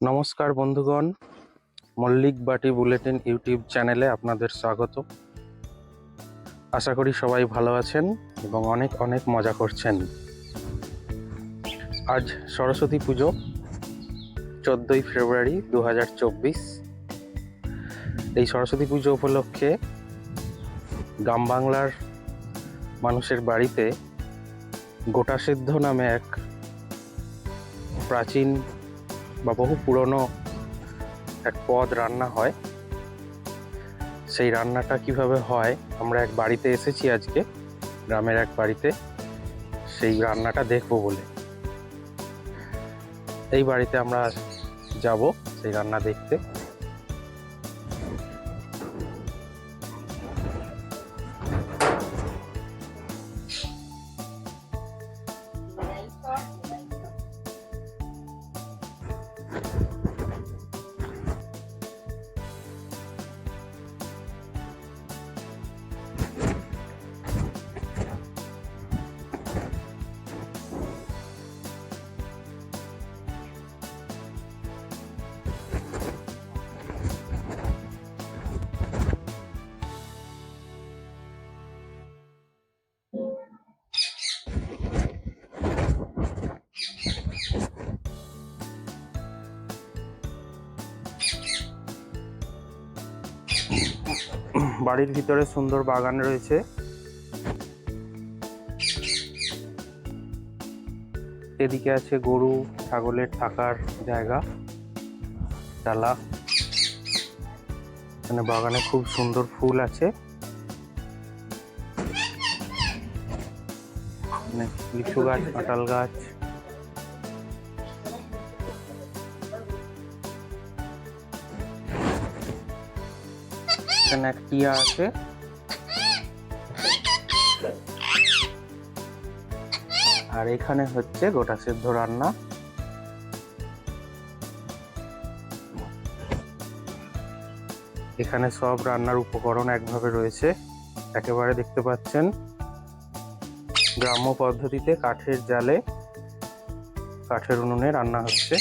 নমস্কার বন্ধুগণ, মল্লিক বাটি বুলেটিন ইউটিউব চ্যানেলে আপনাদের স্বাগত। আশা করি সবাই ভালো আছেন এবং অনেক অনেক মজা করছেন। আজ সরস্বতী পুজো, 14ই ফেব্রুয়ারি 2024। এই সরস্বতী পুজো উপলক্ষে গ্রাম বাংলার মানুষের বাড়িতে গোটা সিদ্ধ নামে এক প্রাচীন বা বহু পুরনো এক পদ রান্না হয়। সেই রান্নাটা কিভাবে হয়, আমরা এক বাড়িতে এসেছি আজকে, গ্রামের এক বাড়িতে সেই রান্নাটা দেখবো বলে। এই বাড়িতে আমরা যাব সেই রান্না দেখতে। বাড়ির ভিতরে সুন্দর বাগান রয়েছে। এদিকে আছে গরু ছাগলের থাকার জায়গা, ডালা। এখানে বাগানে খুব সুন্দর ফুল আছে, লিচু গাছ, কাঁঠাল গাছ। এখানে এক টিয়া আছে। আর এখানে হচ্ছে গোটা সিদ্ধ রান্না। এখানে সব রান্নার উপকরণ একভাবে রয়েছে, একেবারে দেখতে পাচ্ছেন গ্রাম্য পদ্ধতিতে কাঠের জালে, কাঠের উনুনে রান্না হচ্ছে।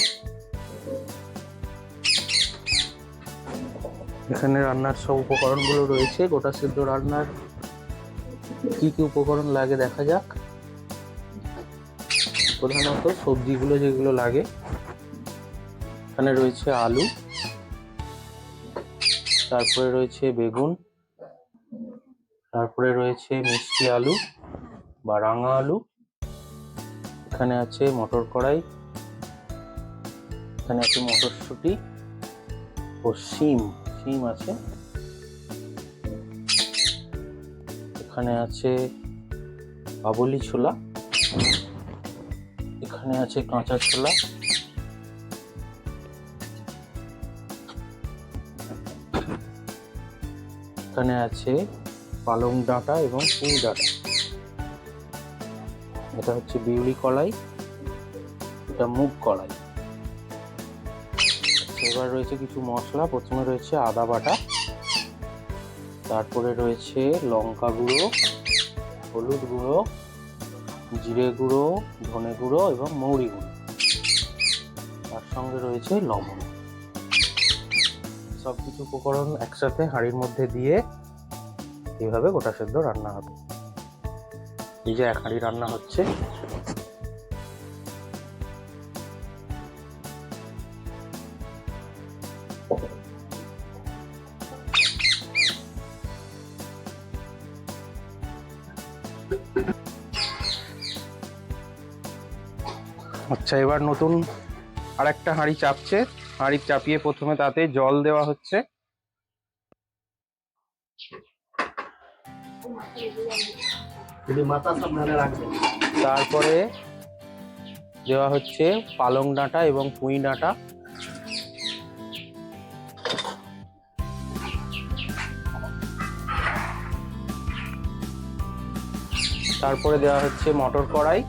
এখানে রান্নার সব উপকরণগুলো রয়েছে। গোটা সিদ্ধ রান্নার কি কি উপকরণ লাগে দেখা যাক। প্রধানত সবজিগুলো যেগুলো লাগে, এখানে রয়েছে আলু, তারপরে রয়েছে বেগুন, তারপরে রয়েছে মিষ্টি আলু বা রাঙা আলু, এখানে আছে মটর কড়াই, এখানে আছে মটরশুঁটি ও শিম আছে, এখানে আছে কাবুলি ছোলা, এখানে আছে কাঁচা ছোলা, এখানে আছে পালং ডাঁটা এবং পুঁই ডাঁটা। এটা হচ্ছে বিউলি কলাই, এটা মুগ কলাই। এবার রয়েছে কিছু মশলা। প্রথমে রয়েছে আদা বাটা, তারপরে রয়েছে লঙ্কা গুঁড়ো, হলুদ গুঁড়ো, জিরে গুঁড়ো, ধনে গুঁড়ো এবং মৌরি গুঁড়ো। তার সঙ্গে রয়েছে লবণ। সবকিছু উপকরণ একসাথে হাঁড়ির মধ্যে দিয়ে এইভাবে গোটা সেদ্ধ রান্না হবে। এই যে এক হাঁড়ি রান্না হচ্ছে। আচ্ছা, এবার নতুন আরেকটা হাঁড়ি চাপছে। হাঁড়ি চাপিয়ে প্রথমে তাতে জল দেওয়া হচ্ছে। তারপরে দেওয়া হচ্ছে পালং ডাঁটা এবং পুঁই ডাঁটা। তারপরে দেওয়া হচ্ছে মটর কড়াই,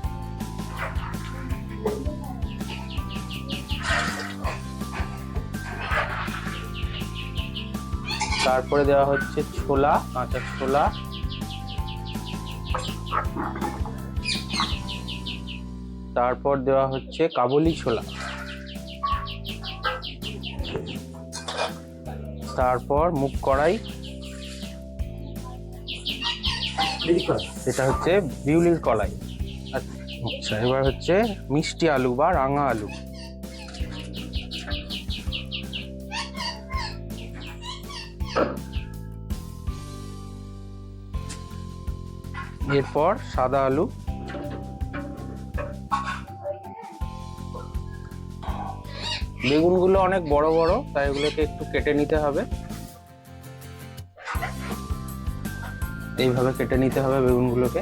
তারপরে দেওয়া হচ্ছে ছোলা, কাঁচা ছোলা, তারপর দেওয়া হচ্ছে কাবুলি ছোলা, তারপর মুগ কড়াই, এটা হচ্ছে বিউলির কলাই। আচ্ছা, এবার হচ্ছে মিষ্টি আলু বা রাঙা আলু, এরপর সাদা আলু, বেগুনগুলো অনেক বড় বড়, তাই এগুলোকে একটু কেটে নিতে হবে। এইভাবে কেটে নিতে হবে বেগুনগুলোকে।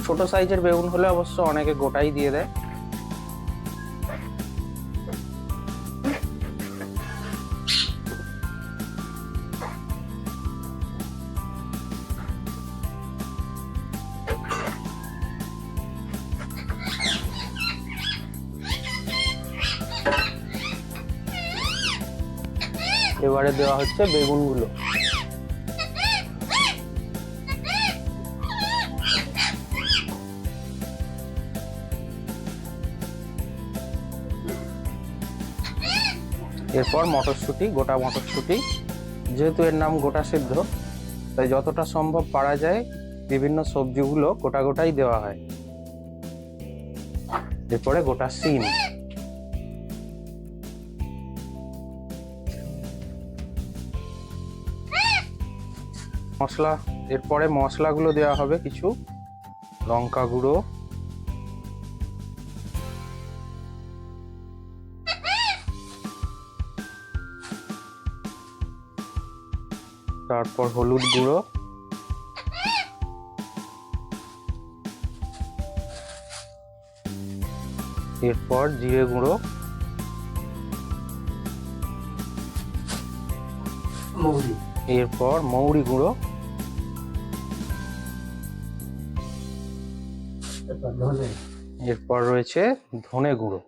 ছোট সাইজের বেগুন হলে অবশ্য অনেকে গোটাই দিয়ে দেয়। এবারে দেওয়া হচ্ছে বেগুনগুলো। এরপর মটরশুঁটি, গোটা মটরশুঁটি, যেহেতু এর নাম গোটা সিদ্ধ, তাই যতটা সম্ভব পারা যায় বিভিন্ন সবজিগুলো গোটা গোটাই দেওয়া হয়। এরপরে গোটা সিম, মশলা, এরপরে মশলাগুলো দেওয়া হবে কিছু, লঙ্কা গুঁড়ো, তারপর হলুদ গুঁড়ো, এরপর জিরে গুঁড়ো, এরপর মৌরি গুঁড়ো, এরপর রয়েছে ধনে গুঁড়ো,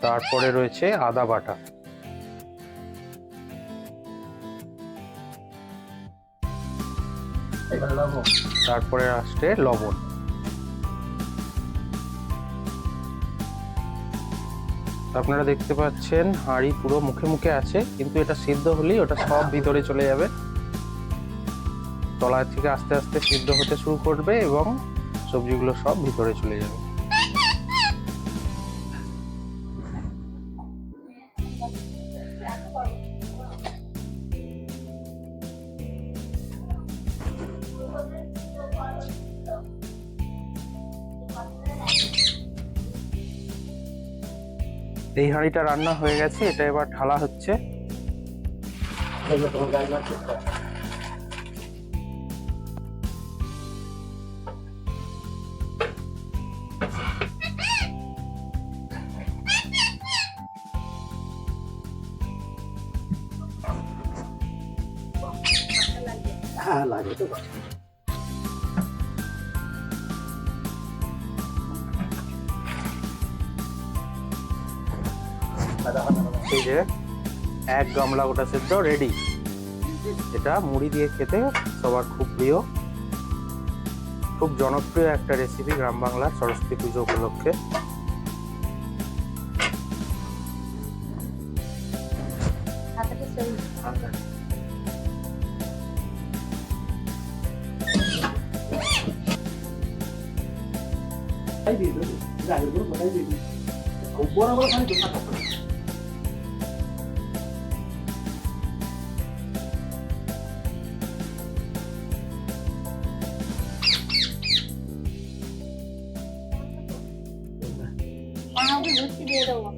তারপরে রয়েছে আদা বাটা, তারপরে আসছে লবণ। আপনারা দেখতে পাচ্ছেন হাঁড়ি পুরো মুখে মুখে আছে, কিন্তু এটা সিদ্ধ হলেই ওটা সব ভিতরে চলে যাবে। তলা থেকে আস্তে আস্তে সিদ্ধ হতে শুরু করবে এবং সবজিগুলো সব ভিতরে চলে যাবে। এই হাঁড়িটা রান্না হয়ে গেছে, এটা এবার ঢালা হচ্ছে। হ্যাঁ লাগে তো। এই যে এক গামলা গোটা সেদ্ধ রেডি। এটা মুড়ি দিয়ে খেতে সবার খুব প্রিয়, খুব জনপ্রিয় একটা রেসিপি গ্রাম বাংলার সরস্বতী পুজো উপলক্ষে। দিয়ে দেবো।